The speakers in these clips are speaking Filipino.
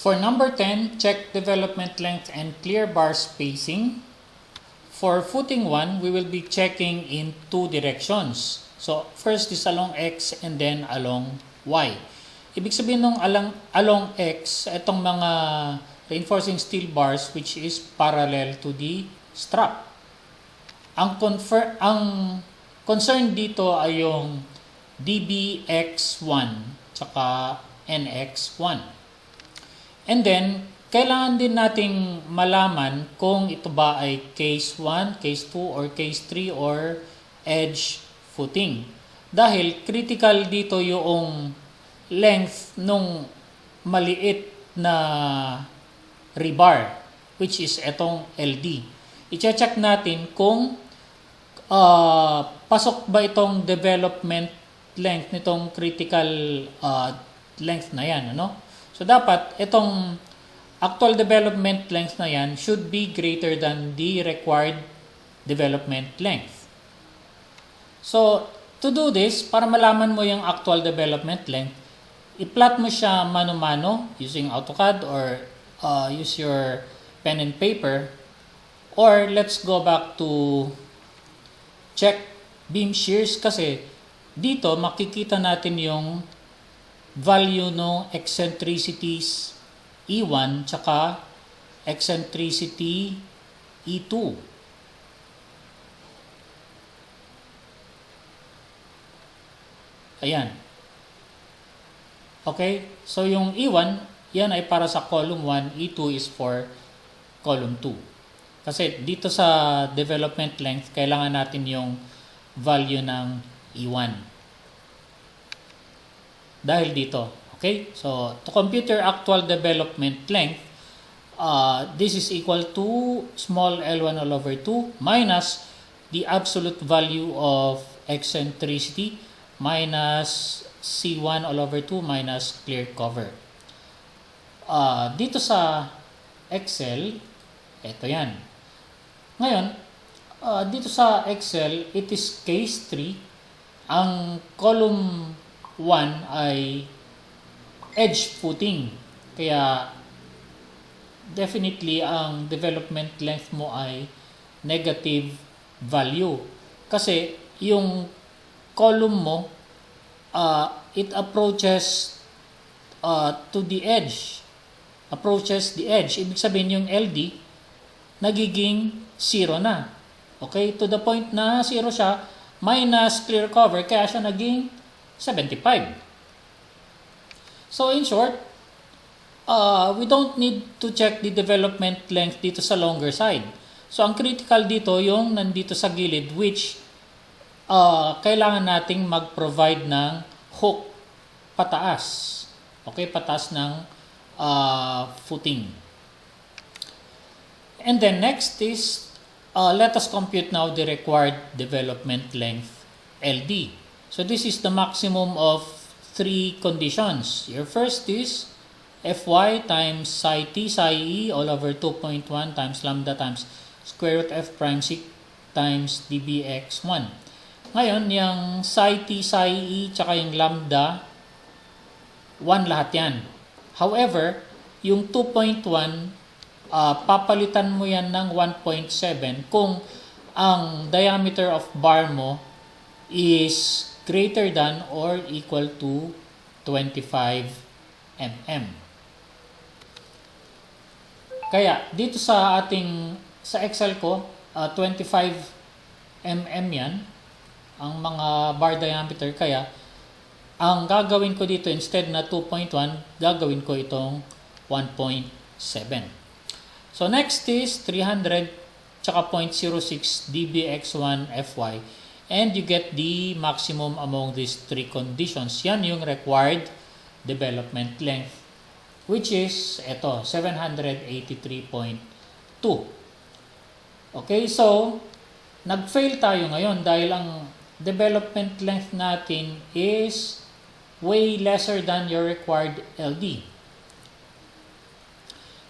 For number 10, check development length and clear bar spacing. For footing 1, we will be checking in two directions. So, first is along X and then along Y. Ibig sabihin nung along X, itong mga reinforcing steel bars which is parallel to the strap. Ang concern dito ay yung DBX1 tsaka NX1. And then, kailangan din nating malaman kung ito ba ay case 1, case 2, or case 3 or edge footing. Dahil critical dito yung length nung maliit na rebar, which is etong LD. I-check natin kung pasok ba itong development length nitong critical length na yan. Ano? So dapat itong actual development length na yan should be greater than the required development length. So to do this, para malaman mo yung actual development length, i-plot mo siya mano-mano using AutoCAD or use your pen and paper, or let's go back to check beam shears kasi dito makikita natin yung value no eccentricities E1 tsaka eccentricity E2. Ayan. Okay? So yung E1, yan ay para sa column 1, E2 is for column 2. Kasi dito sa development length, kailangan natin yung value ng E1. Dahil dito. Okay? So, to compute your actual development length, this is equal to small L1 all over 2 minus the absolute value of eccentricity minus C1 all over 2 minus clear cover. Dito sa Excel, ito yan. Ngayon, dito sa Excel, it is case 3. Ang column 1 ay edge footing. Kaya, definitely, ang development length mo ay negative value. Kasi, yung column mo, it approaches to the edge. Approaches the edge. Ibig sabihin yung LD, nagiging 0 na. Okay? To the point na 0 siya, minus clear cover, kaya siya naging 75. So in short, we don't need to check the development length dito sa longer side. So ang critical dito yung nandito sa gilid, which kailangan nating mag-provide ng hook pataas. Okay, pataas ng footing. And then next is, let us compute now the required development length LD. So this is the maximum of 3 conditions. Your first is Fy times psi t psi e all over 2.1 times lambda times square root f prime c times dbx1. Ngayon, yung psi t psi e tsaka yung lambda, 1 lahat yan. However, yung 2.1, papalitan mo yan ng 1.7 kung ang diameter of bar mo is greater than or equal to 25 mm. Kaya, dito sa Excel ko, 25 mm yan, ang mga bar diameter. Kaya, ang gagawin ko dito, instead na 2.1, gagawin ko itong 1.7. So, next is 300 tsaka 0.06 dbx1 fy. And you get the maximum among these 3 conditions. Yan yung required development length, which is ito, 783.2. Okay, so nag-fail tayo ngayon dahil ang development length natin is way lesser than your required LD.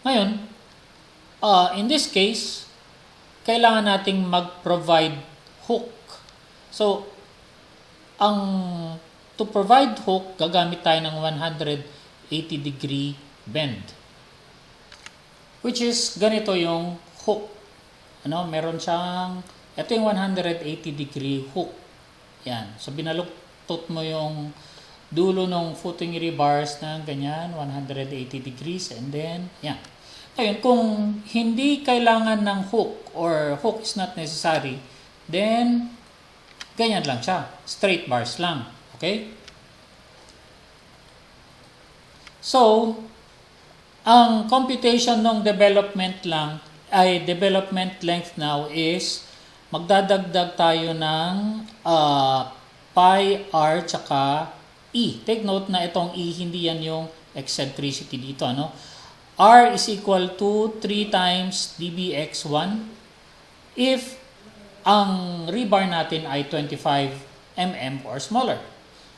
Ngayon, in this case, kailangan nating mag-provide hook. So, to provide hook, gagamit tayo ng 180 degree bend. which is ganito yung hook. Ano, meron siyang, ito yung 180 degree hook. Yan. So, binaluktot mo yung dulo ng footing rebars ng ganyan, 180 degrees, and then, yan. Ngayon, kung hindi kailangan ng hook or hook is not necessary, then, ganyan lang siya. Straight bars lang. Okay? So, ang computation ng development length now is magdadagdag tayo ng pi, r, tsaka e. Take note na itong e, hindi yan yung eccentricity dito. Ano? R is equal to 3 times dbx1 if ang rebar natin ay 25 mm or smaller.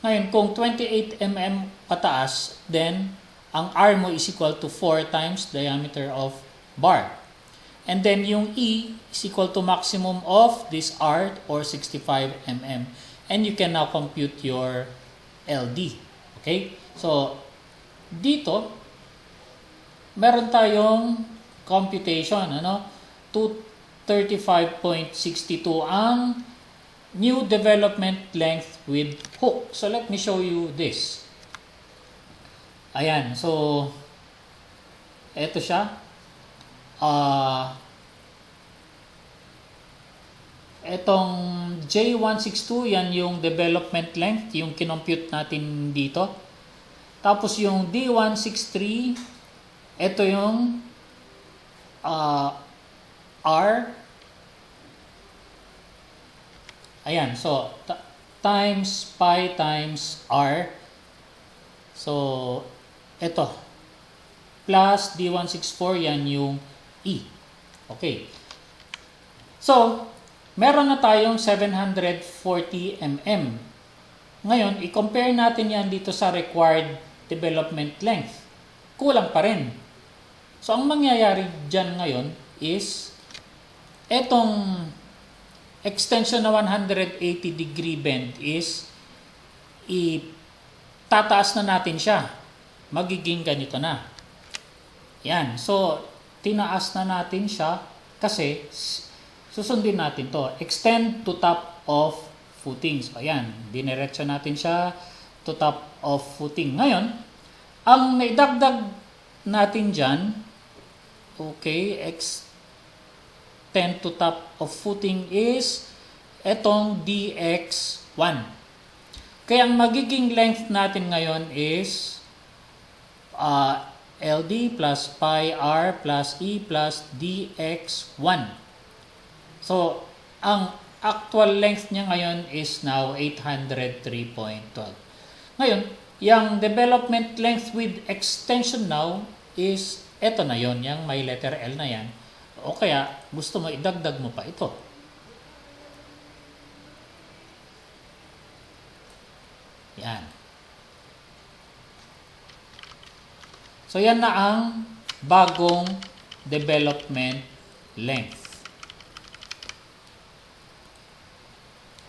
Ngayon, kung 28 mm pataas, then ang R mo is equal to 4 times diameter of bar. And then yung E is equal to maximum of this R or 65 mm. And you can now compute your LD. Okay? So, dito, meron tayong computation. 235.62 ang new development length with hook. So, let me show you this. Ayan. So, eto siya. Etong J162, yan yung development length, yung kinompute natin dito. Tapos yung D163, eto yung R. Ayan, so times pi times r. So, ito. Plus D164, yan yung E. Okay. So, meron na tayong 740 mm. Ngayon, i-compare natin yan dito sa required development length. Kulang pa rin. So, ang mangyayari dyan ngayon is etong extension na 180 degree bend is tataas na natin siya. Magiging ganito na. Yan. So, tinaas na natin siya kasi susundin natin to. Extend to top of footing. So, ayan. Diniretso natin siya to top of footing. Ngayon, ang naidagdag natin dyan, okay, extend to top of footing is etong dx1. Kaya ang magiging length natin ngayon is LD plus pi r plus e plus dx1. So, ang actual length niya ngayon is now 803.12. Ngayon, yung development length with extension now is eto na yon, yung may letter L na yan. O kaya, gusto mo idagdag mo pa ito. Yan. So, yan na ang bagong development length.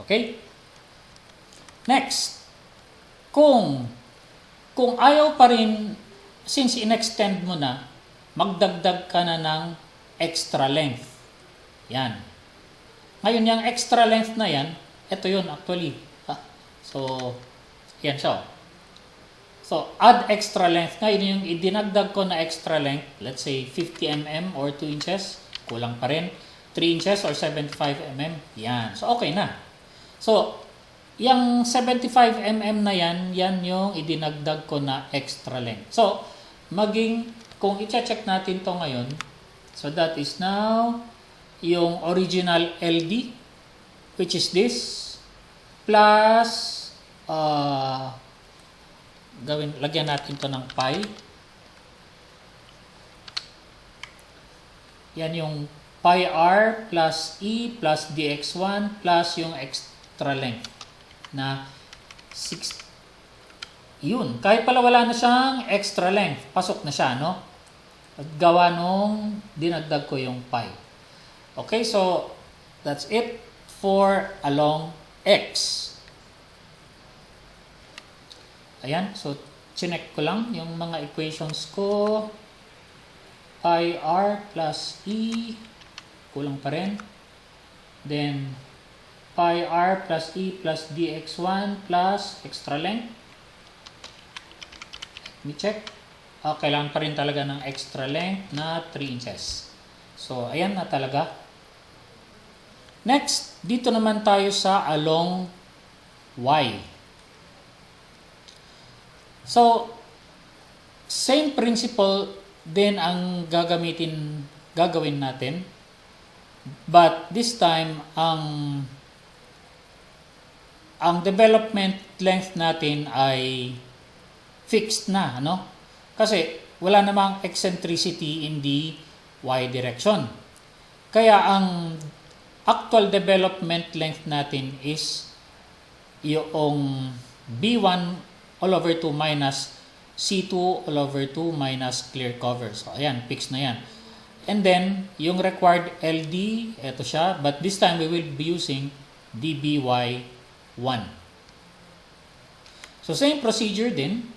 Okay? Next. Kung ayaw pa rin, since in-extend mo na, magdagdag ka na ng extra length. Yan. Ngayon, yung extra length na yan, ito yun actually. So, yan siya. So, add extra length. Ngayon, yung idinagdag ko na extra length, let's say 50 mm or 2 inches, kulang pa rin. 3 inches or 75 mm, yan. So, okay na. So, yung 75 mm na yan, yan yung idinagdag ko na extra length. So, kung i-check natin to ngayon, so that is now yung original LD, which is this, plus, lagyan natin to ng pi. Yan yung pi r plus e plus dx1 plus yung extra length na 6. Yun. Kahit pala wala na siyang extra length, pasok na siya, no? At gawa nung dinagdag ko yung pi. Okay, so that's it for along x. Ayan, so chinek ko lang yung mga equations ko. pi r plus e, kulang pa rin. Then, pi r plus e plus dx1 plus extra length. Let me check. Kailangan pa rin talaga ng extra length na 3 inches. So, ayan na talaga. Next, dito naman tayo sa along y. So, same principle din ang gagawin natin. But this time, ang development length natin ay fixed na, ano? Kasi wala namang eccentricity in the y direction. Kaya ang actual development length natin is yung B1 all over 2 minus C2 all over 2 minus clear cover. So, ayan, fixed na yan. And then, yung required LD, eto siya. But this time, we will be using DBY1. So, same procedure din.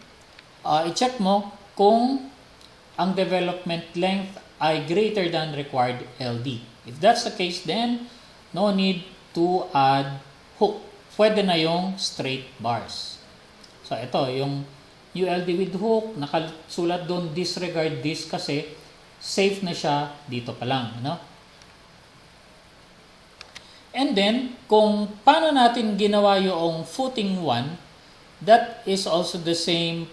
I-check mo kung ang development length ay greater than required LD. If that's the case, then no need to add hook. Pwede na yung straight bars. So, ito, yung ULD with hook, nakasulat doon disregard this kasi safe na siya dito pa lang. Ano? And then, kung paano natin ginawa yung footing 1, that is also the same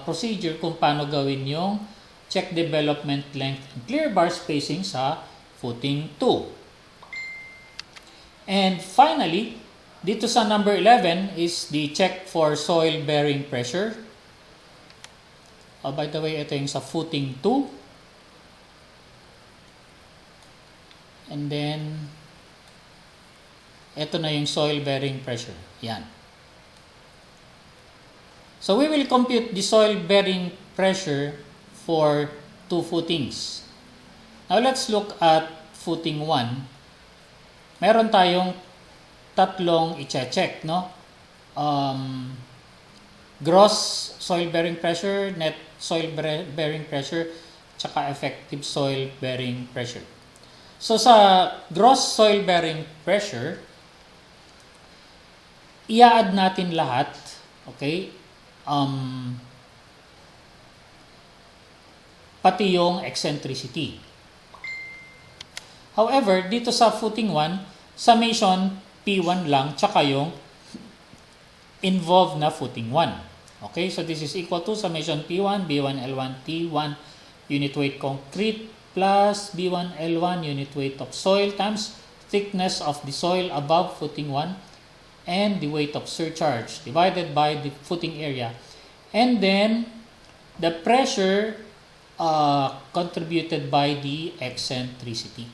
procedure kung paano gawin yung check development length and clear bar spacing sa footing 2. And finally, dito sa number 11 is the check for soil bearing pressure. By the way, ito yung sa footing 2. And then, ito na yung soil bearing pressure. Yan. So, we will compute the soil bearing pressure for 2 footings. Now, let's look at footing 1. Meron tayong tatlong i-check, no? Gross soil bearing pressure, net soil bearing pressure, tsaka effective soil bearing pressure. So, sa gross soil bearing pressure, i-add natin lahat, okay? Pati yung eccentricity. However, dito sa footing 1, summation P1 lang, tsaka yung involved na footing 1. Okay, so this is equal to summation P1, B1, L1, T1, unit weight concrete, plus B1, L1, unit weight of soil, times thickness of the soil above footing 1, and the weight of surcharge, divided by the footing area. And then, the pressure contributed by the eccentricity.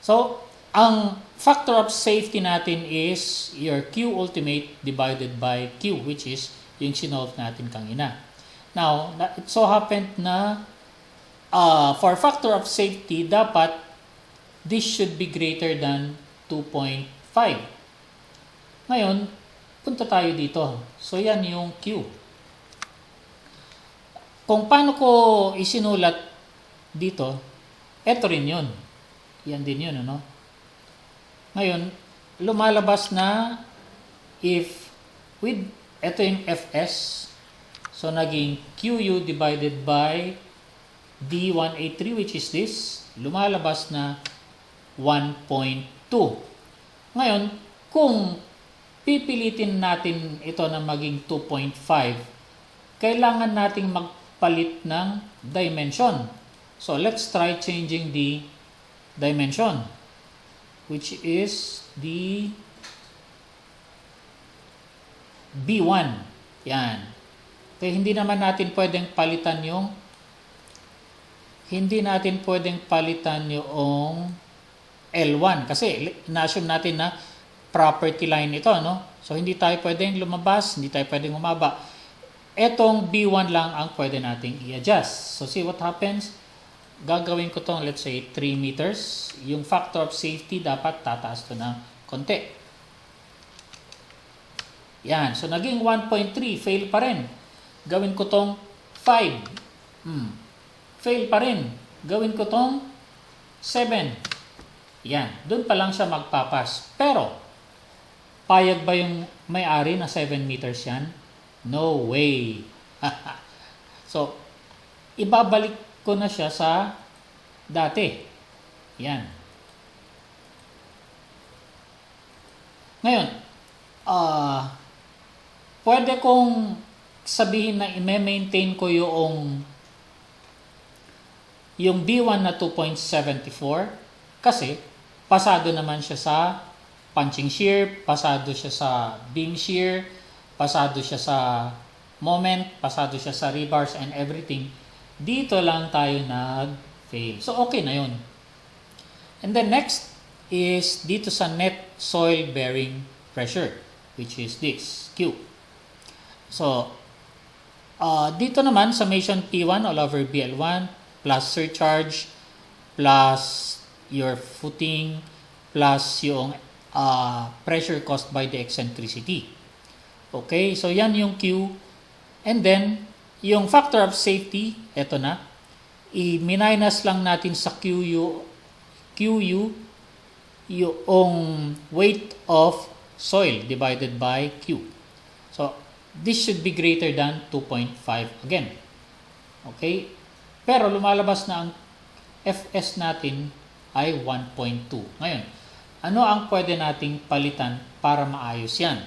So, ang factor of safety natin is your Q ultimate divided by Q, which is yung sinolve natin kanina. Now, it so happened na for factor of safety, dapat this should be greater than 2.5. Ngayon, punta tayo dito. So, yan yung Q. Kung paano ko isinulat dito, eto rin yun. Yan din yun, ano? Ngayon, lumalabas na if with, eto yung Fs, so naging Qu divided by D183, which is this, lumalabas na 1.2. Ngayon, kung pipilitin natin ito na maging 2.5, kailangan nating magpalit ng dimension. So, let's try changing the dimension, which is the B1. Yan. Kaya hindi naman natin pwedeng palitan yung L1 kasi na-assume natin na property line ito, no? So, hindi tayo pwedeng lumabas, hindi tayo pwedeng umaba. Etong B1 lang ang pwede nating i-adjust. So, see what happens? Gagawin ko tong, let's say, 3 meters. Yung factor of safety, dapat tataas to ng konti. Yan. So, naging 1.3. Fail pa rin. Gawin ko tong 5. fail pa rin. Gawin ko tong 7. Yan, doon pa lang siya magpapas. Pero, payag ba yung may-ari na 7 meters yan? No way. So, ibabalik ko na siya sa dati. Yan. Ngayon, pwede kong sabihin na i-maintain ko yung B1 na 2.74 kasi pasado naman siya sa punching shear, pasado siya sa beam shear, pasado siya sa moment, pasado siya sa rebars and everything. Dito lang tayo nag-fail. So, okay na yun. And then next is dito sa net soil bearing pressure, which is this, Q. So, dito naman, summation P1 all over BL1 plus surcharge plus your footing plus yung pressure caused by the eccentricity. Okay, so yan yung Q. And then, yung factor of safety, eto na. I-minus lang natin sa QU yung weight of soil divided by Q. So, this should be greater than 2.5 again. Okay? Pero lumalabas na ang Fs natin ay 1.2. Ngayon, ano ang pwede nating palitan para maayos yan?